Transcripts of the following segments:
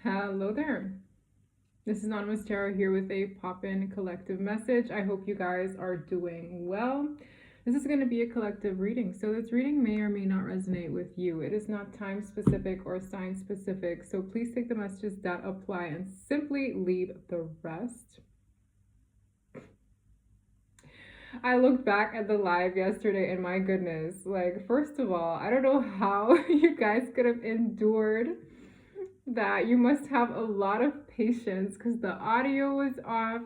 Hello there. This is Anonymous Tarot here with a pop-in collective message. I hope you guys are doing well. This is going to be a collective reading, so this reading may or may not resonate with you. It is not time specific or sign specific, so please take the messages that apply and simply leave the rest. I looked back at the live yesterday and my goodness, like, first of all, I don't know how you guys could have endured that. You must have a lot of patience because the audio was off.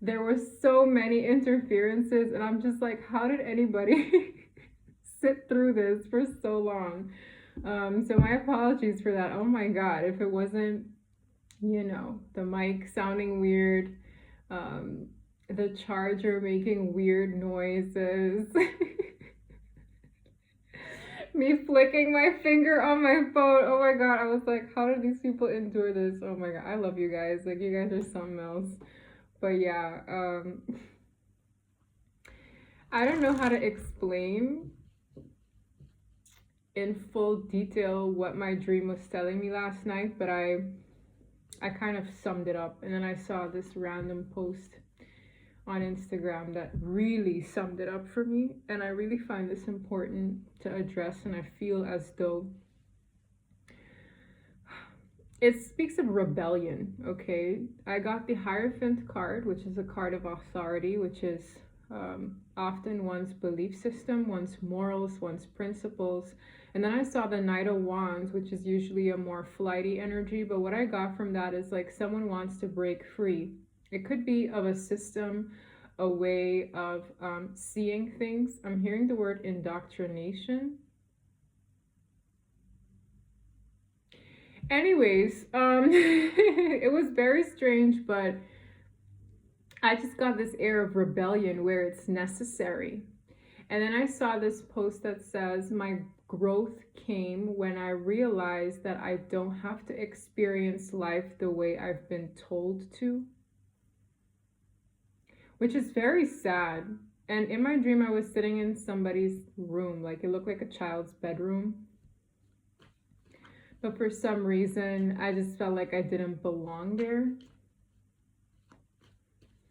There were so many interferences, and I'm just like, how did anybody sit through this for so long? So my apologies for that. Oh my god, if it wasn't, the mic sounding weird, the charger making weird noises. Me flicking my finger on my phone. Oh my god, I was like, how do these people endure this? Oh my god, I love you guys. Like, you guys are something else. But yeah, I don't know how to explain in full detail what my dream was telling me last night, but I kind of summed it up, and then I saw this random post on Instagram that really summed it up for me, and I really find this important to address, and I feel as though it speaks of rebellion. Okay, I got the Hierophant card, which is a card of authority, which is often one's belief system, one's morals, one's principles. And then I saw the Knight of Wands, which is usually a more flighty energy, but what I got from that is like someone wants to break free. It could be of a system, a way of seeing things. I'm hearing the word indoctrination. Anyways, it was very strange, but I just got this air of rebellion where it's necessary. And then I saw this post that says, my growth came when I realized that I don't have to experience life the way I've been told to. Which is very sad. And in my dream, I was sitting in somebody's room, like it looked like a child's bedroom. But for some reason, I just felt like I didn't belong there.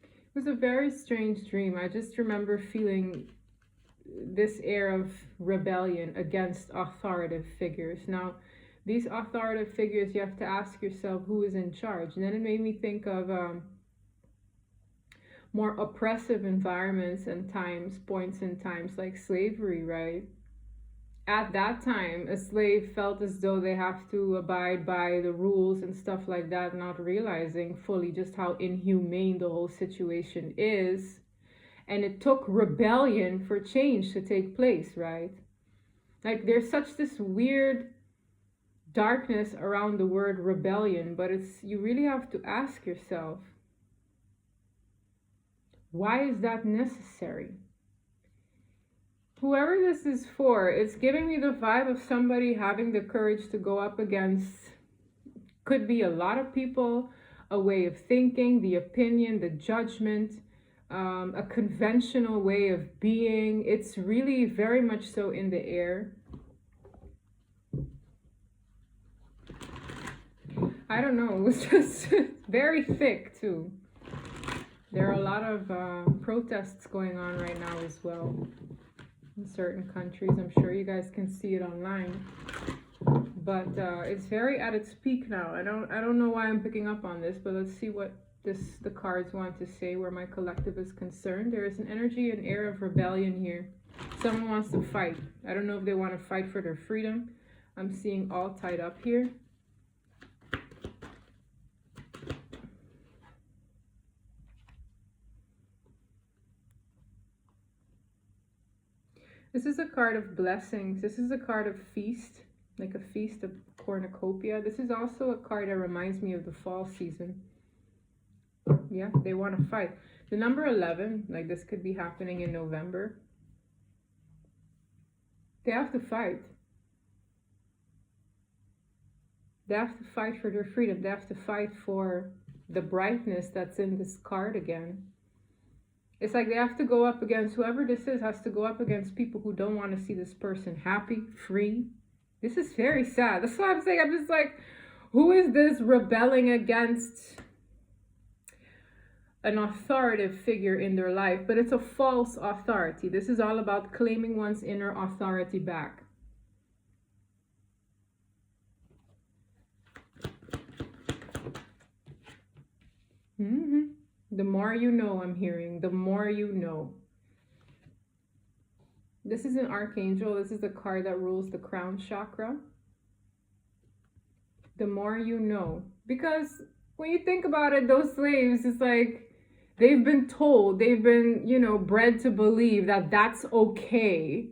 It was a very strange dream. I just remember feeling this air of rebellion against authoritative figures. Now, these authoritative figures, you have to ask yourself who is in charge. And then it made me think of more oppressive environments and points in times like slavery, right? At that time, a slave felt as though they have to abide by the rules and stuff like that, not realizing fully just how inhumane the whole situation is. And it took rebellion for change to take place, right? Like, there's such this weird darkness around the word rebellion, but you really have to ask yourself, why is that necessary? Whoever this is for, it's giving me the vibe of somebody having the courage to go up against, could be a lot of people, a way of thinking, the opinion, the judgment, a conventional way of being. It's really very much so in the air. I don't know, it was just very thick too. There are a lot of protests going on right now as well in certain countries. I'm sure you guys can see it online, but it's very at its peak now. I don't know why I'm picking up on this, but let's see what the cards want to say where my collective is concerned. There is an energy and air of rebellion here. Someone wants to fight. I don't know if they want to fight for their freedom. I'm seeing all tied up here. This is a card of blessings. This is a card of feast, like a feast of cornucopia. This is also a card that reminds me of the fall season. Yeah, they want to fight. The number 11, like this could be happening in November. They have to fight. They have to fight for their freedom. They have to fight for the brightness that's in this card again. It's like they have to go up against, whoever this is has to go up against people who don't want to see this person happy, free. This is very sad. That's why I'm saying, I'm just like, Who is this rebelling against an authoritative figure in their life? But it's a false authority. This is all about claiming one's inner authority back. The more you know, I'm hearing. The more you know. This is an archangel. This is the card that rules the crown chakra. The more you know. Because when you think about it, those slaves, it's like they've been told, they've been, bred to believe that that's okay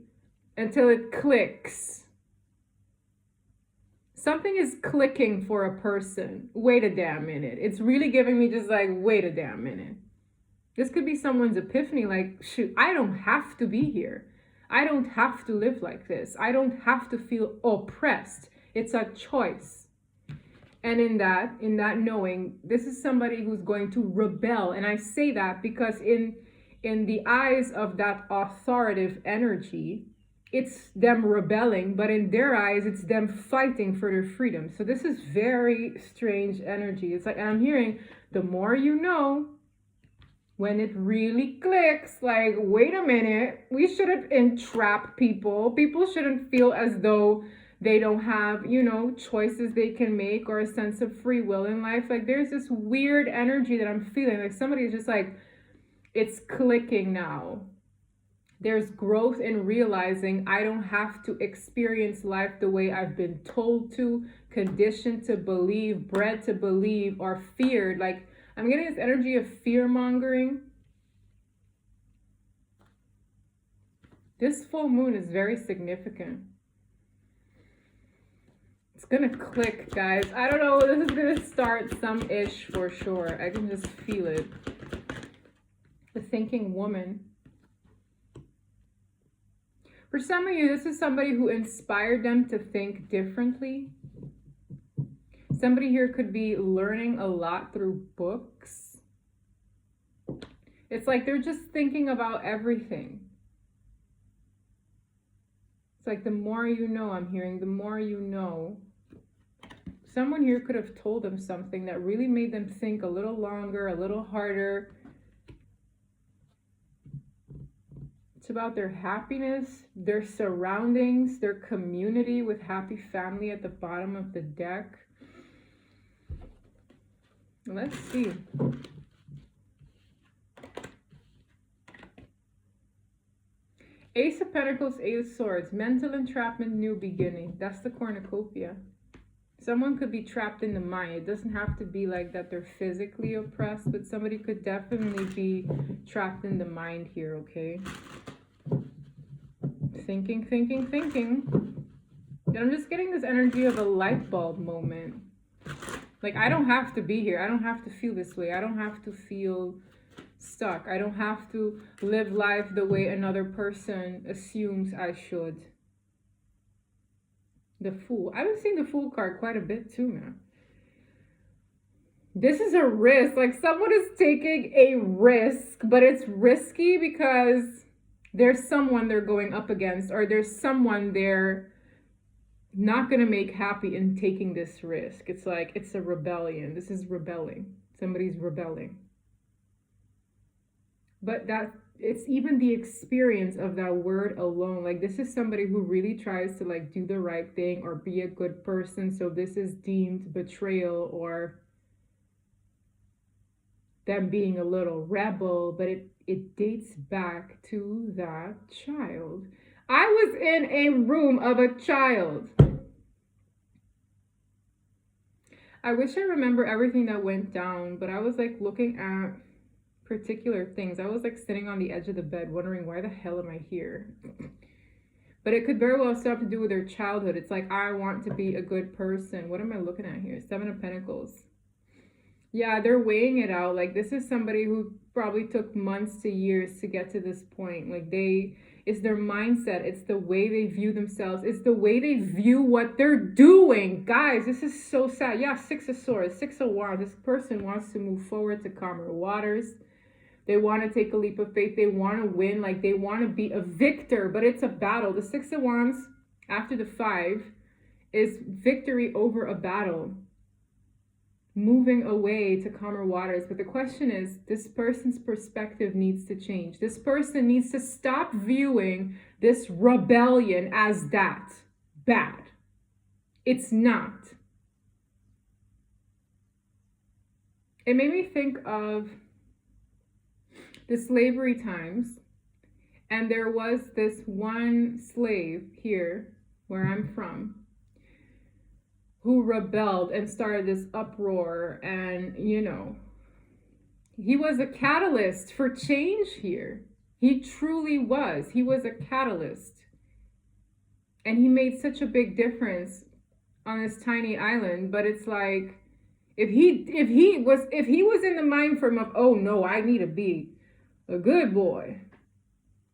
until it clicks. Something is clicking for a person. Wait a damn minute. It's really giving me just like, wait a damn minute. This could be someone's epiphany, like, shoot, I don't have to be here. I don't have to live like this. I don't have to feel oppressed. It's a choice. And in that knowing, this is somebody who's going to rebel. And I say that because in the eyes of that authoritative energy, it's them rebelling, but in their eyes, it's them fighting for their freedom. So this is very strange energy. It's like, and I'm hearing, the more you know, when it really clicks, like, wait a minute, we shouldn't entrap people. People shouldn't feel as though they don't have, choices they can make or a sense of free will in life. Like, there's this weird energy that I'm feeling. Like, somebody's just like, it's clicking now. There's growth in realizing I don't have to experience life the way I've been told to, conditioned to believe, bred to believe, or feared. Like, I'm getting this energy of fear-mongering. This full moon is very significant. It's gonna click, guys. I don't know, this is gonna start some-ish for sure. I can just feel it. The thinking woman. For some of you, this is somebody who inspired them to think differently. Somebody here could be learning a lot through books. It's like they're just thinking about everything. It's like the more you know, I'm hearing, the more you know. Someone here could have told them something that really made them think a little longer, a little harder. It's about their happiness, their surroundings, their community with happy family at the bottom of the deck. Let's see. Ace of Pentacles, Eight of Swords, mental entrapment, new beginning. That's the cornucopia. Someone could be trapped in the mind. It doesn't have to be like that they're physically oppressed, but somebody could definitely be trapped in the mind here, okay? Thinking. And I'm just getting this energy of a light bulb moment. Like, I don't have to be here. I don't have to feel this way. I don't have to feel stuck. I don't have to live life the way another person assumes I should. The Fool. I've been seeing the Fool card quite a bit too, man. This is a risk. Like, someone is taking a risk, but it's risky because there's someone they're going up against, or there's someone they're not going to make happy in taking this risk. It's like, it's a rebellion. This is rebelling. Somebody's rebelling. But that, it's even the experience of that word alone. Like, this is somebody who really tries to like do the right thing or be a good person. So this is deemed betrayal or them being a little rebel, but it dates back to that child. I was in a room of a child. I wish I remember everything that went down, but I was like looking at particular things. I was like sitting on the edge of the bed wondering, why the hell am I here? But it could very well still have to do with their childhood. It's like, I want to be a good person. What am I looking at here? Seven of Pentacles. Yeah, they're weighing it out. Like, this is somebody who probably took months to years to get to this point. Like, it's their mindset. It's the way they view themselves. It's the way they view what they're doing. Guys, this is so sad. Yeah, Six of Swords, Six of Wands. This person wants to move forward to calmer waters. They want to take a leap of faith. They want to win. Like, they want to be a victor, but it's a battle. The Six of Wands after the Five is victory over a battle. moving away to calmer waters. But the question is, this person's perspective needs to change. This person needs to stop viewing this rebellion as that bad. It's not. It made me think of the slavery times, and there was this one slave here where I'm from who rebelled and started this uproar, and he was a catalyst for change here. He truly was. He was a catalyst, and he made such a big difference on this tiny island. But it's like, if he was in the mind frame of, oh no, I need to be a good boy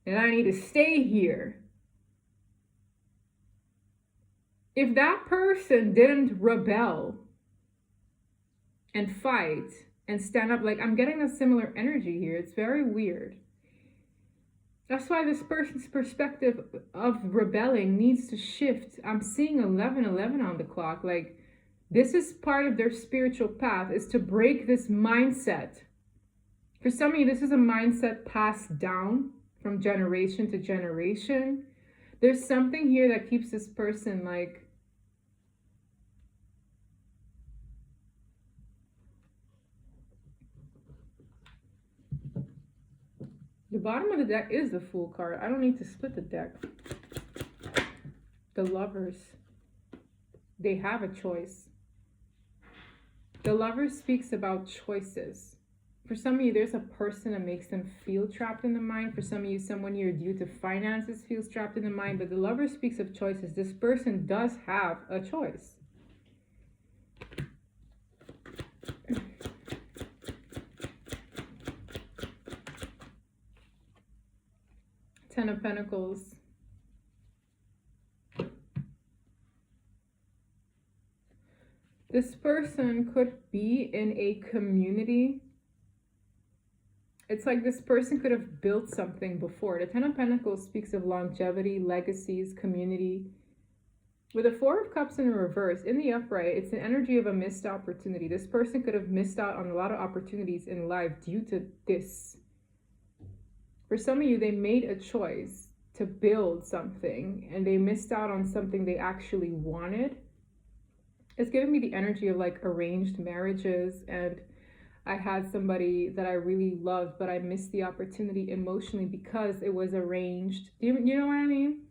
and I need to stay here, if that person didn't rebel and fight and stand up, like, I'm getting a similar energy here. It's very weird. That's why this person's perspective of rebelling needs to shift. I'm seeing 11:11 on the clock. Like, this is part of their spiritual path, is to break this mindset. For some of you, this is a mindset passed down from generation to generation. There's something here that keeps this person like, the bottom of the deck is the Fool card. I don't need to split the deck. The Lovers, they have a choice. The Lover speaks about choices. For some of you, there's a person that makes them feel trapped in the mind. For some of you, someone here due to finances feels trapped in the mind. But the Lover speaks of choices. This person does have a choice. Ten of Pentacles. This person could be in a community. It's like this person could have built something before. The Ten of Pentacles speaks of longevity, legacies, community. With the Four of Cups in reverse, in the upright, it's an energy of a missed opportunity. This person could have missed out on a lot of opportunities in life due to this. For some of you, they made a choice to build something and they missed out on something they actually wanted. It's giving me the energy of like arranged marriages, and I had somebody that I really loved, but I missed the opportunity emotionally because it was arranged. You know what I mean?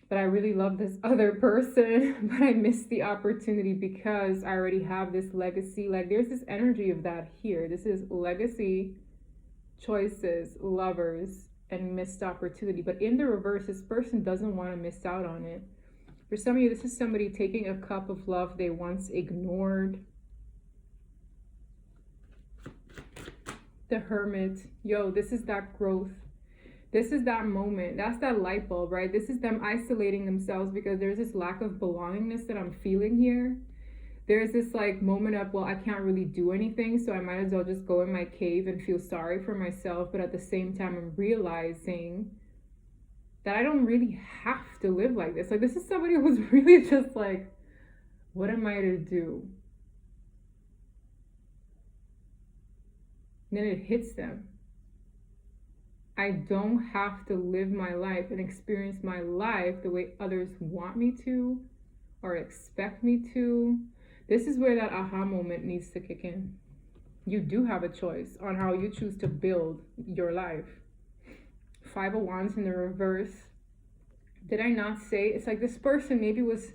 But I really love this other person, but I missed the opportunity because I already have this legacy. Like, there's this energy of that here. This is legacy, choices, lovers, and missed opportunity. But in the reverse, this person doesn't want to miss out on it. For some of you, this is somebody taking a cup of love they once ignored. The Hermit. Yo, this is that growth. This is that moment. That's that light bulb, right? This is them isolating themselves because there's this lack of belongingness that I'm feeling here. There's this like moment of, well, I can't really do anything, so I might as well just go in my cave and feel sorry for myself. But at the same time, I'm realizing that I don't really have to live like this. Like, this is somebody who's really just like, what am I to do? And then it hits them. I don't have to live my life and experience my life the way others want me to or expect me to. This is where that aha moment needs to kick in. You do have a choice on how you choose to build your life. Five of Wands in the reverse. Did I not say? It's like this person maybe was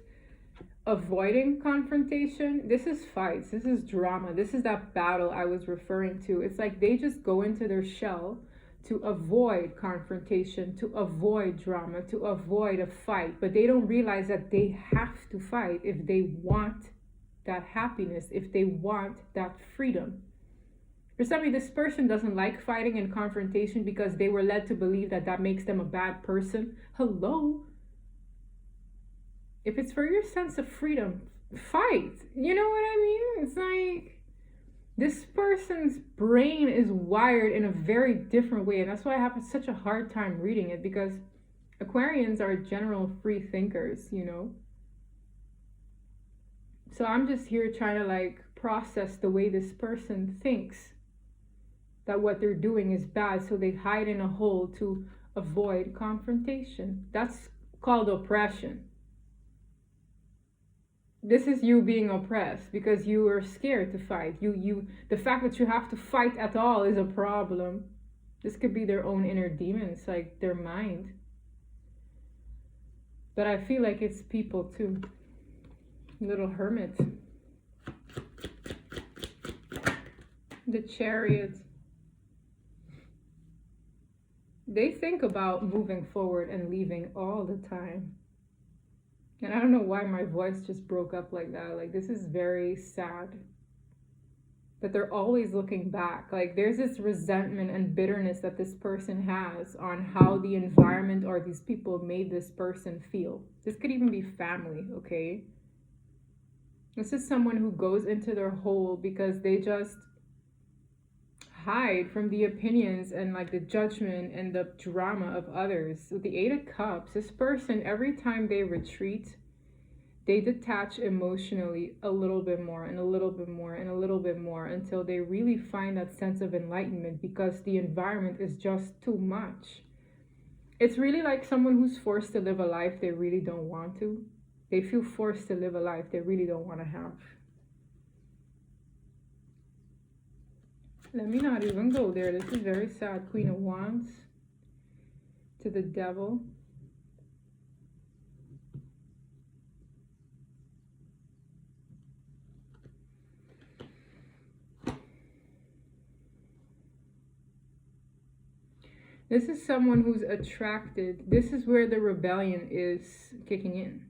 avoiding confrontation. This is fights. This is drama. This is that battle I was referring to. It's like they just go into their shell to avoid confrontation, to avoid drama, to avoid a fight. But they don't realize that they have to fight if they want that happiness, if they want that freedom. For some of you, this person doesn't like fighting and confrontation because they were led to believe that that makes them a bad person. Hello? If it's for your sense of freedom, fight. You know what I mean? It's like, this person's brain is wired in a very different way. And that's why I have such a hard time reading it, because Aquarians are general free thinkers, you know? So I'm just here trying to like process the way this person thinks that what they're doing is bad, so they hide in a hole to avoid confrontation. That's called oppression. This is you being oppressed because you are scared to fight. The fact that you have to fight at all is a problem. This could be their own inner demons, like their mind. But I feel like it's people too. Little hermit. The Chariot. They think about moving forward and leaving all the time. And I don't know why my voice just broke up like that. Like, this is very sad. But they're always looking back. Like, there's this resentment and bitterness that this person has on how the environment or these people made this person feel. This could even be family, okay? This is someone who goes into their hole because they just hide from the opinions and like the judgment and the drama of others. With the Eight of Cups, this person, every time they retreat, they detach emotionally a little bit more and a little bit more and a little bit more until they really find that sense of enlightenment because the environment is just too much. It's really like someone who's forced to live a life they really don't want to. They feel forced to live a life they really don't want to have. Let me not even go there. This is very sad. Queen of Wands to the Devil. This is someone who's attracted. This is where the rebellion is kicking in.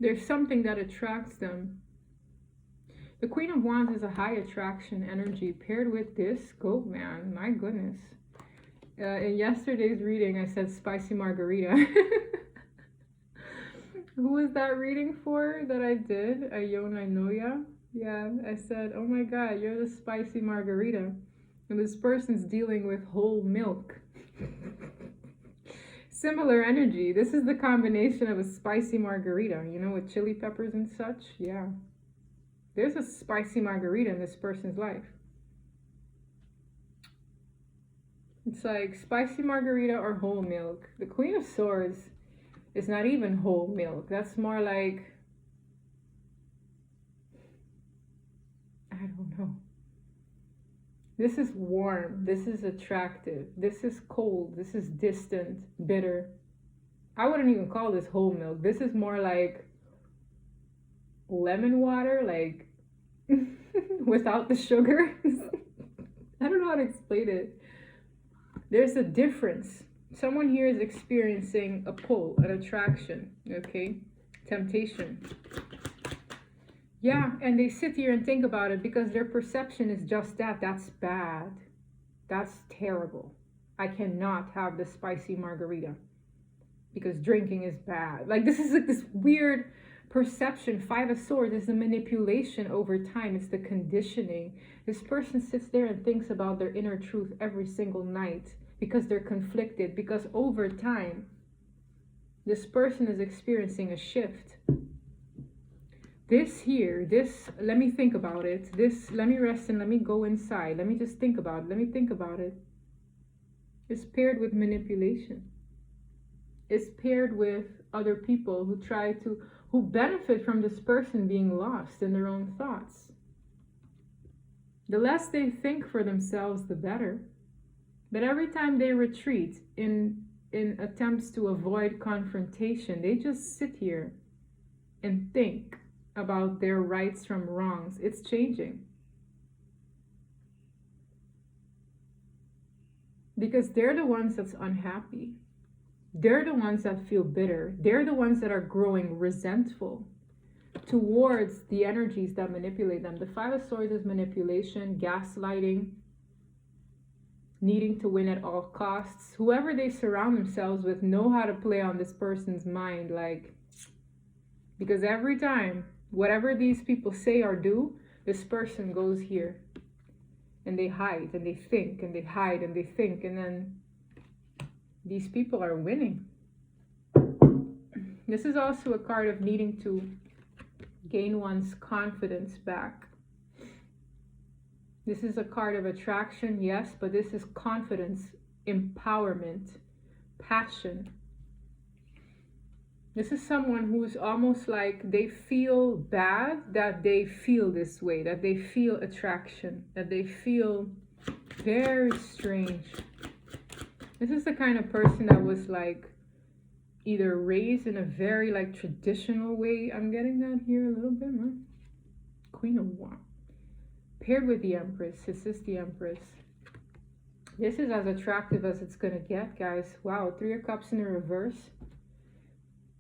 There's something that attracts them. The Queen of Wands is a high attraction energy paired with this goat man. My goodness. In yesterday's reading, I said spicy margarita. Who was that reading for that I did? Ayona Noya. Yeah, I said, oh my God, you're the spicy margarita. And this person's dealing with whole milk. Similar energy. This is the combination of a spicy margarita, you know, with chili peppers and such. Yeah. There's a spicy margarita in this person's life. It's like spicy margarita or whole milk. The Queen of Swords is not even whole milk. That's more like, I don't know. This is warm. This is attractive. This is cold. This is distant, bitter. I wouldn't even call this whole milk. This is more like lemon water, like without the sugar. I don't know how to explain it. There's a difference. Someone here is experiencing a pull, an attraction, okay? Temptation. Yeah, and they sit here and think about it because their perception is just that. That's bad. That's terrible. I cannot have the spicy margarita because drinking is bad. Like, this is like this weird perception. Five of Swords is the manipulation over time. It's the conditioning. This person sits there and thinks about their inner truth every single night because they're conflicted. Because over time, this person is experiencing a shift. This here, this, let me think about it. This, let me rest and let me go inside. Let me just think about it. Let me think about it. It's paired with manipulation. It's paired with other people who benefit from this person being lost in their own thoughts. The less they think for themselves, the better. But every time they retreat in attempts to avoid confrontation, they just sit here and think about their rights from wrongs. It's changing. Because they're the ones that's unhappy. They're the ones that feel bitter. They're the ones that are growing resentful towards the energies that manipulate them. The Five of Swords is manipulation, gaslighting, needing to win at all costs. Whoever they surround themselves with know how to play on this person's mind, like, because every time, whatever these people say or do, this person goes here and they hide and they think and they hide and they think, and then these people are winning. This is also a card of needing to gain one's confidence back. This is a card of attraction, yes, but this is confidence, empowerment, passion. This is someone who's almost like they feel bad that they feel this way, that they feel attraction, that they feel very strange. This is the kind of person that was like either raised in a very like traditional way. I'm getting that here a little bit more. Queen of Wands. Paired with the Empress. This is the Empress. This is as attractive as it's gonna get, guys. Wow, 3 of Cups in the reverse.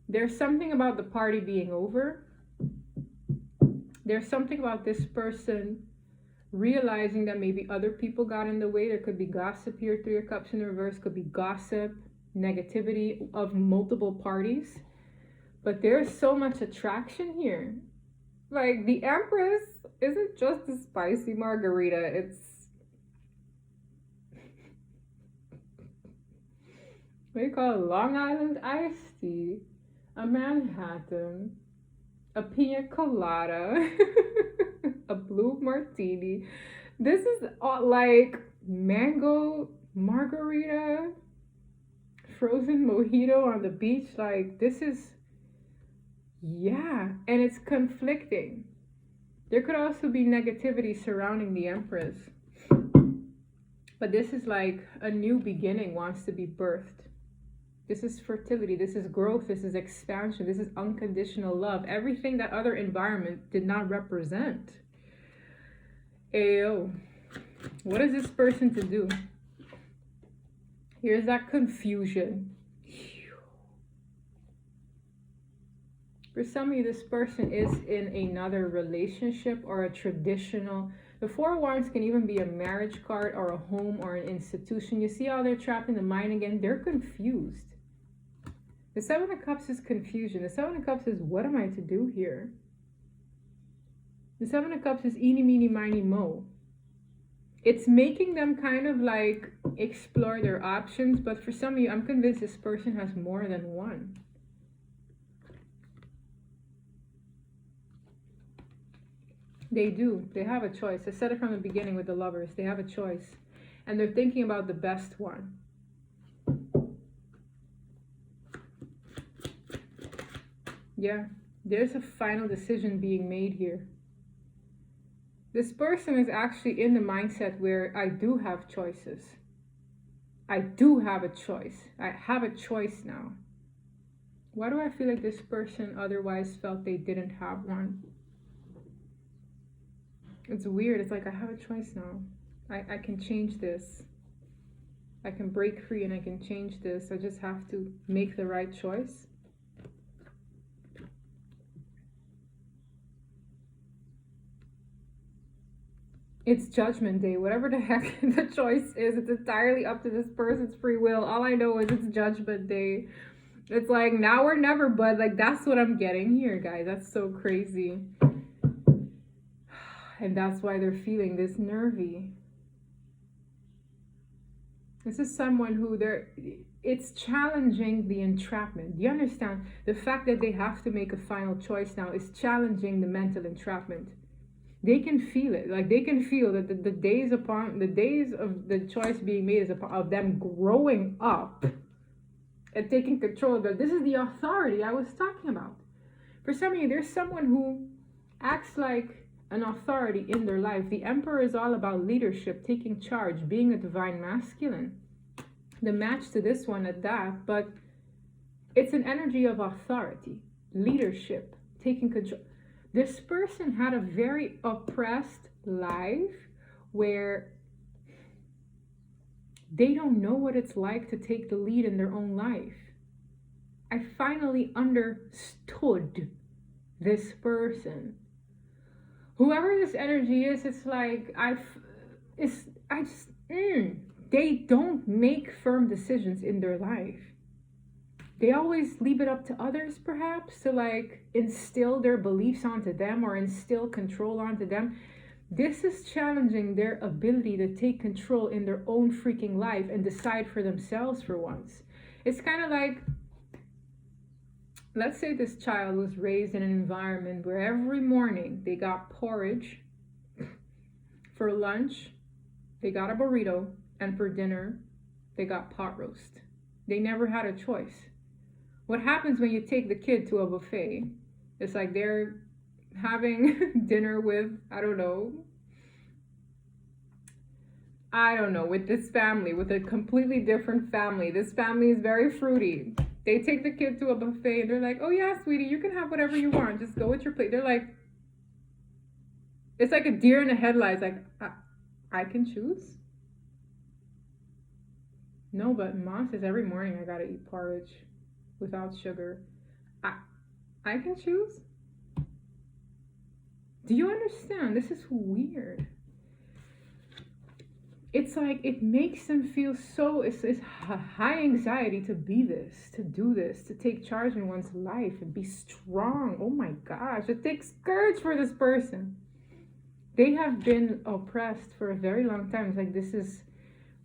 There's something about the party being over. There's something about this person realizing that maybe other people got in the way. There could be gossip here. 3 of Cups in the reverse could be gossip, negativity of multiple parties. But there's so much attraction here. Like, the Empress isn't just a spicy margarita. It's... what do you call it? Long Island iced tea. A Manhattan. A pina colada. A blue martini. This is like mango margarita, frozen mojito on the beach. Like, this is, yeah, and it's conflicting. There could also be negativity surrounding the Empress, but this is like a new beginning wants to be birthed. This is fertility, this is growth, this is expansion, this is unconditional love, everything that other environment did not represent. Ayo, what is this person to do? Here's that confusion. For some of you, this person is in another relationship or a traditional... The 4 of Wands can even be a marriage card or a home or an institution. You see how they're trapped in the mind again? They're confused. The 7 of Cups is confusion. The 7 of Cups is, what am I to do here? The 7 of Cups is eeny, meeny, miny, mo. It's making them kind of like explore their options. But for some of you, I'm convinced this person has more than one. They do. They have a choice. I said it from the beginning with the Lovers. They have a choice. And they're thinking about the best one. Yeah. There's a final decision being made here. This person is actually in the mindset where I do have choices. I do have a choice. I have a choice now. Why do I feel like this person otherwise felt they didn't have one? It's weird. It's like, I have a choice now. I can change this. I can break free and I can change this. I just have to make the right choice. It's judgment day. Whatever the heck the choice is, it's entirely up to this person's free will. All I know is it's judgment day. It's like, now or never, but like, that's what I'm getting here, guys. That's so crazy. And that's why they're feeling this nervy. This is someone who it's challenging the entrapment. Do you understand? The fact that they have to make a final choice now is challenging the mental entrapment. They can feel it. Like, they can feel that the days of the choice being made is of them growing up and taking control of it. This is the authority I was talking about. For some of you, there's someone who acts like an authority in their life. The Emperor is all about leadership, taking charge, being a divine masculine. The match to this one at that, but it's an energy of authority, leadership, taking control. This person had a very oppressed life where they don't know what it's like to take the lead in their own life. I finally understood this person. Whoever this energy is, it's like, they don't make firm decisions in their life. They always leave it up to others, perhaps, to like instill their beliefs onto them or instill control onto them. This is challenging their ability to take control in their own freaking life and decide for themselves for once. It's kind of like, let's say this child was raised in an environment where every morning they got porridge, for lunch they got a burrito, and for dinner they got pot roast. They never had a choice. What happens when you take the kid to a buffet? It's like they're having dinner with, I don't know, with this family, with a completely different family. This family is very fruity. They take the kid to a buffet and they're like, oh yeah, sweetie, you can have whatever you want. Just go with your plate. They're like, it's like a deer in the headlights. Like, I can choose? No, but mom says every morning I gotta eat porridge without sugar. I can choose? Do you understand? This is weird. It's like it makes them feel so, it's high anxiety to be this, to do this, to take charge in one's life and be strong. Oh my gosh, it takes courage for this person. They have been oppressed for a very long time. It's like this is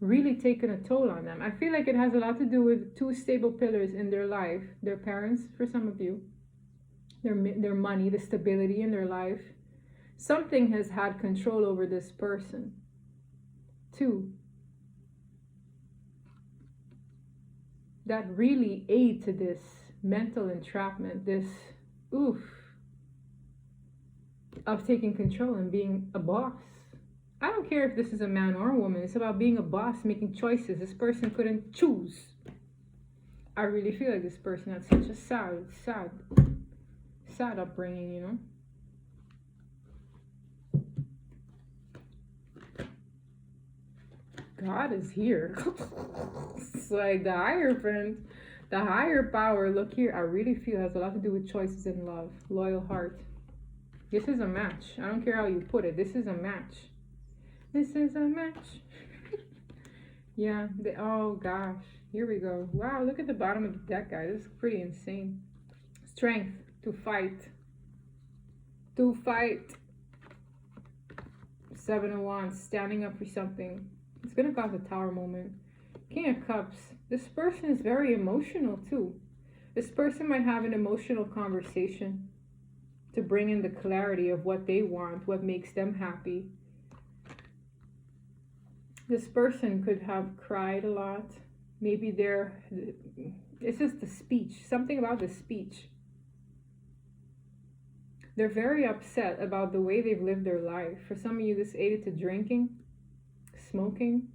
really taken a toll on them. I feel like it has a lot to do with two stable pillars in their life. Their parents, for some of you, their money, the stability in their life. Something has had control over this person. Two, that really aid to this mental entrapment, this of taking control and being a boss. I don't care if this is a man or a woman. It's about being a boss, making choices. This person couldn't choose. I really feel like this person had such a sad upbringing, you know? God is here. It's like the Hierophant, the higher power, look here, I really feel has a lot to do with choices in love, loyal heart. This is a match. I don't care how you put it. This is a match. This is a match. Yeah. Oh gosh. Here we go. Wow. Look at the bottom of the deck, guys. This is pretty insane. Strength to fight. To fight. 7 of Wands. Standing up for something. It's gonna cause a tower moment. King of Cups. This person is very emotional too. This person might have an emotional conversation to bring in the clarity of what they want, what makes them happy. This person could have cried a lot. Maybe it's just the speech, something about the speech. They're very upset about the way they've lived their life. For some of you, this aided to drinking, smoking.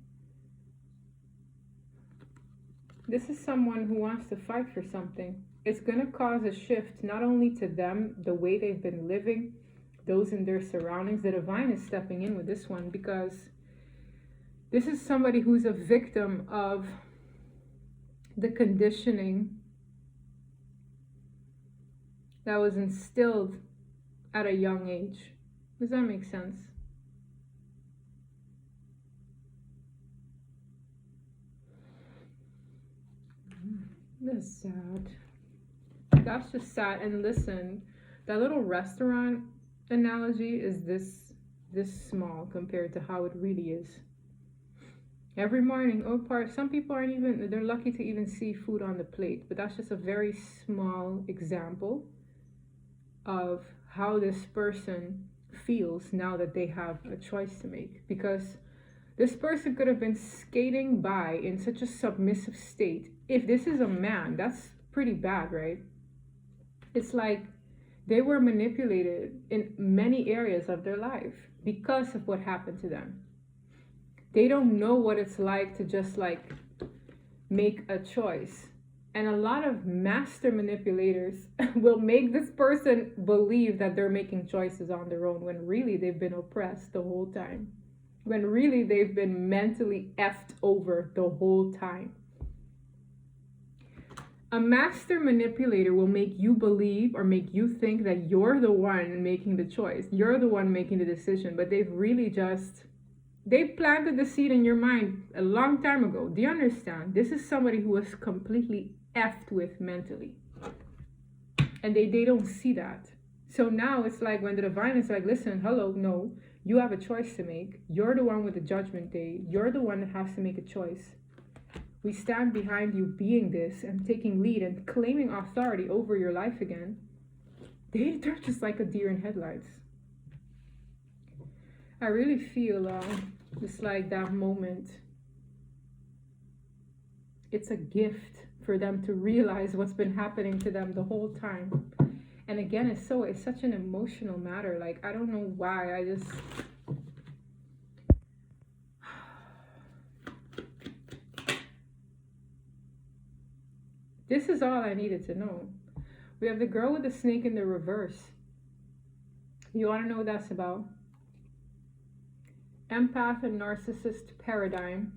This is someone who wants to fight for something. It's going to cause a shift, not only to them, the way they've been living, those in their surroundings. The divine is stepping in with this one because this is somebody who's a victim of the conditioning that was instilled at a young age. Does that make sense? That's sad. That's just sad. And listen, that little restaurant analogy is this small compared to how it really is. Every morning, some people aren't even, they're lucky to even see food on the plate, but that's just a very small example of how this person feels now that they have a choice to make. Because this person could have been skating by in such a submissive state. If this is a man, that's pretty bad, right? It's like they were manipulated in many areas of their life because of what happened to them. They don't know what it's like to just like make a choice. And a lot of master manipulators will make this person believe that they're making choices on their own when really they've been oppressed the whole time. When really they've been mentally effed over the whole time. A master manipulator will make you believe or make you think that you're the one making the choice. You're the one making the decision, but they've planted the seed in your mind a long time ago. Do you understand? This is somebody who was completely effed with mentally. And they don't see that. So now it's like when the divine is like, listen, hello, no. You have a choice to make. You're the one with the judgment day. You're the one that has to make a choice. We stand behind you being this and taking lead and claiming authority over your life again. They're just like a deer in headlights. I really feel just like that moment. It's a gift for them to realize what's been happening to them the whole time. And again, it's such an emotional matter. Like, I don't know why. This is all I needed to know. We have the girl with the snake in the reverse. You want to know what that's about? Empath and narcissist paradigm.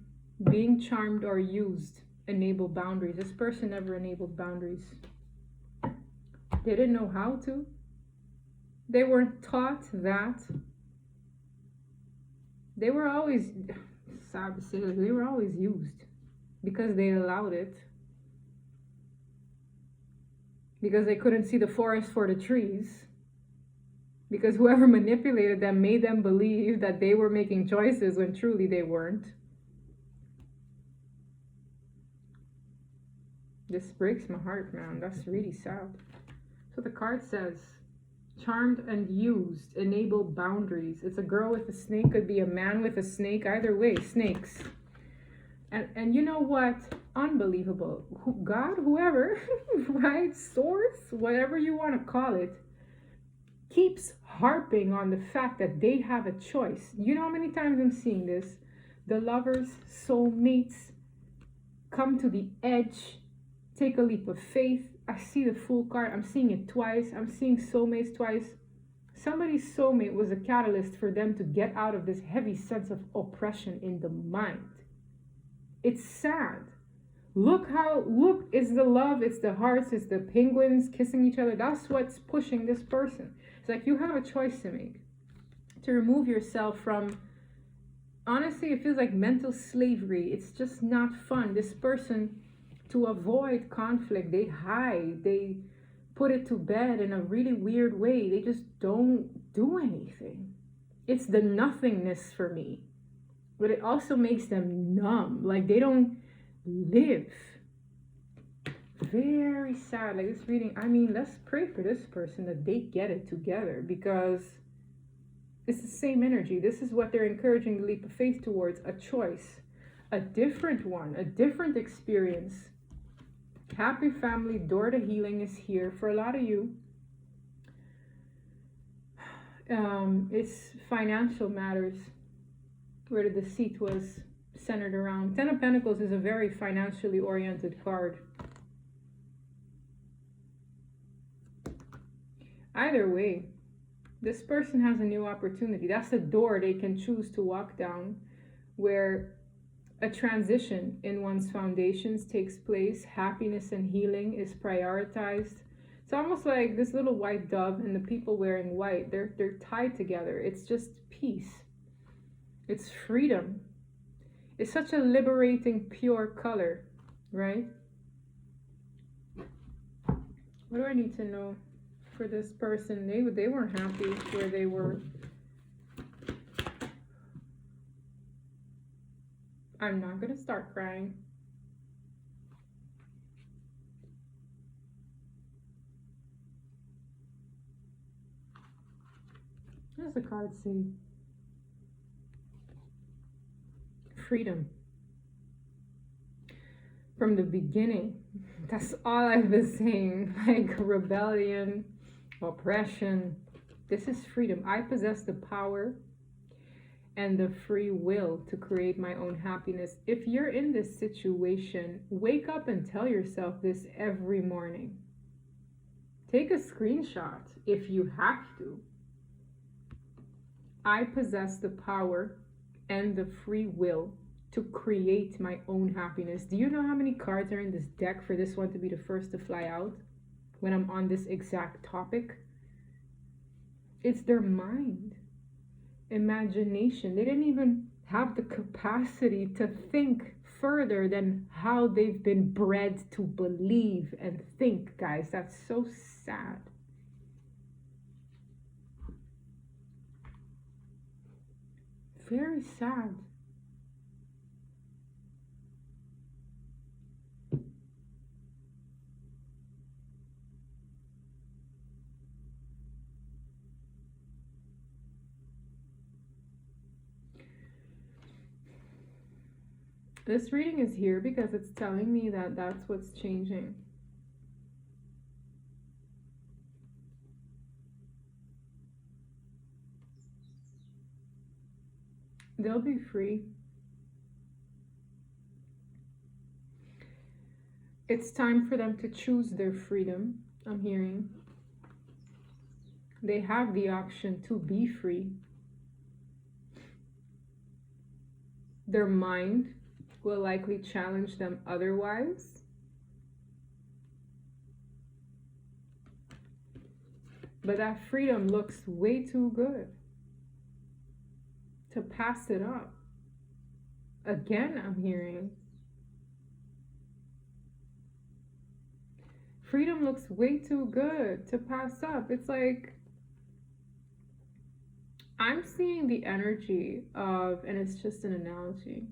Being charmed or used. Enable boundaries. This person never enabled boundaries. They didn't know how to. They weren't taught that. They were always, sad to say, they were always used because they allowed it. Because they couldn't see the forest for the trees. Because whoever manipulated them made them believe that they were making choices when truly they weren't. This breaks my heart, man. That's really sad. So the card says, charmed and used, enable boundaries. It's a girl with a snake, could be a man with a snake, either way, snakes. And you know what? Unbelievable. God, whoever, right? Source, whatever you want to call it, keeps harping on the fact that they have a choice. You know how many times I'm seeing this? The lovers, soulmates, come to the edge, take a leap of faith. I see the Fool card. I'm seeing it twice. I'm seeing soulmates twice. Somebody's soulmate was a catalyst for them to get out of this heavy sense of oppression in the mind. It's sad. Look, it's the love, it's the hearts, it's the penguins kissing each other. That's what's pushing this person. It's like you have a choice to make. To remove yourself from, honestly, it feels like mental slavery. It's just not fun. This person, to avoid conflict, they hide, they put it to bed in a really weird way. They just don't do anything. It's the nothingness for me. But it also makes them numb. Like they don't live. Very sad. Like this reading, I mean, let's pray for this person that they get it together, because it's the same energy. This is what they're encouraging the leap of faith towards, a choice, a different one, a different experience. Happy family, door to healing is here for a lot of you. It's financial matters where the deceit was centered around. Ten of Pentacles is a very financially oriented card. Either way, this person has a new opportunity. That's the door they can choose to walk down, where a transition in one's foundations takes place. Happiness and healing is prioritized. It's almost like this little white dove and the people wearing white, they're tied together. It's just peace. It's freedom. It's such a liberating, pure color, right? What do I need to know for this person? They weren't happy where they were. I'm not going to start crying. What does the card say? Freedom. From the beginning, that's all I've been saying. Like rebellion, oppression. This is freedom. I possess the power and the free will to create my own happiness. If you're in this situation, wake up and tell yourself this every morning. Take a screenshot if you have to. I possess the power and the free will to create my own happiness. Do you know how many cards are in this deck for this one to be the first to fly out when I'm on this exact topic? It's their mind, imagination. They didn't even have the capacity to think further than how they've been bred to believe and think, guys. That's so sad. Very sad. This reading is here because it's telling me that that's what's changing. They'll be free. It's time for them to choose their freedom, I'm hearing. They have the option to be free. Their mind will likely challenge them otherwise. But that freedom looks way too good to pass it up. Again, I'm hearing. Freedom looks way too good to pass up. It's like, I'm seeing the energy of, and it's just an analogy.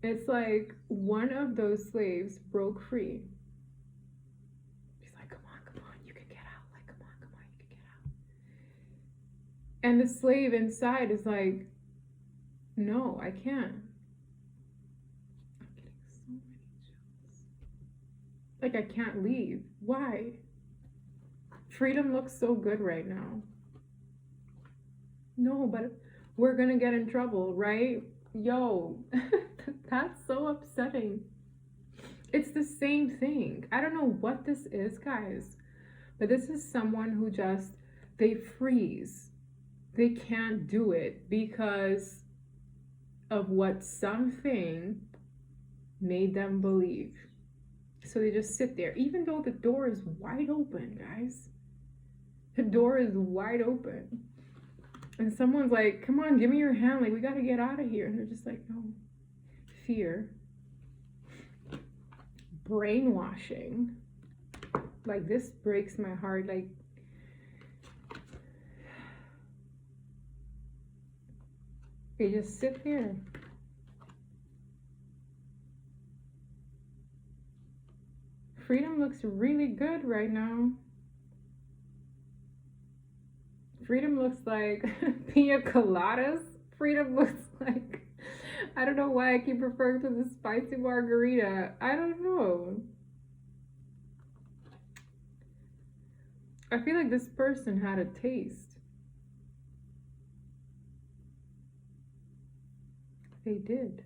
It's like one of those slaves broke free. He's like, come on, you can get out. Like, come on, you can get out. And the slave inside is like, no, I can't. I'm getting so many chills. Like, I can't leave. Why? Freedom looks so good right now. No, but we're gonna get in trouble, right? Yo, that's so upsetting. It's the same thing. I don't know what this is, guys, but this is someone who just, they freeze. They can't do it because of what something made them believe. So they just sit there, even though the door is wide open, guys. The door is wide open. And someone's like, come on, give me your hand. Like, we got to get out of here. And they're just like, no. Fear. Brainwashing. Like, this breaks my heart. Like, they just sit there. Freedom looks really good right now. Freedom looks like Pina coladas. Freedom looks like, I don't know why I keep referring to the spicy margarita. I don't know. I feel like this person had a taste. They did.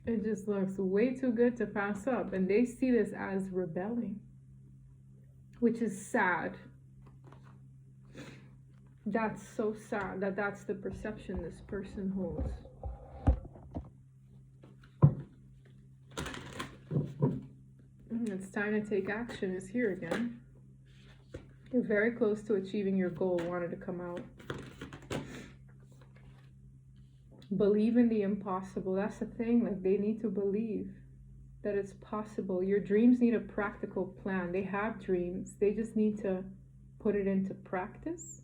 It just looks way too good to pass up. And they see this as rebelling, which is sad. That's so sad that that's the perception this person holds. It's time to take action is here again. You're very close to achieving your goal. Wanted to come out. Believe in the impossible. That's the thing. Like, they need to believe that it's possible. Your dreams need a practical plan. They have dreams. They just need to put it into practice.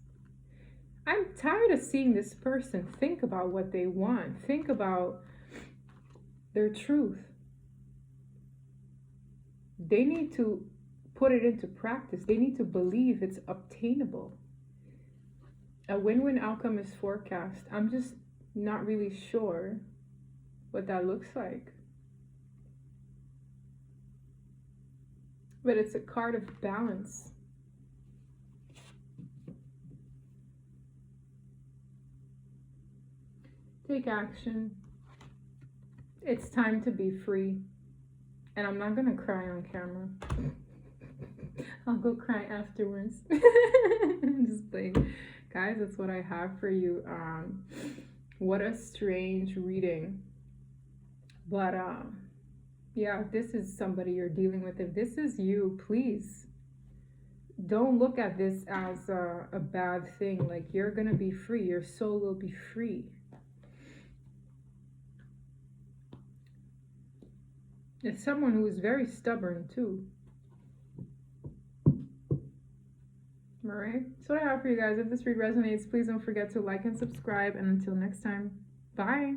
I'm tired of seeing this person think about what they want. Think about their truth. They need to put it into practice. They need to believe it's obtainable. A win-win outcome is forecast. I'm just not really sure what that looks like. But it's a card of balance. Take action. It's time to be free. And I'm not gonna cry on camera. I'll go cry afterwards. I'm just playing. Guys, that's what I have for you. What a strange reading. But yeah, if this is somebody you're dealing with, if this is you, please don't look at this as a bad thing. Like, you're gonna be free. Your soul will be free. It's someone who is very stubborn too. Alright, so what I have for you guys. If this read resonates, please don't forget to like and subscribe. And until next time, bye.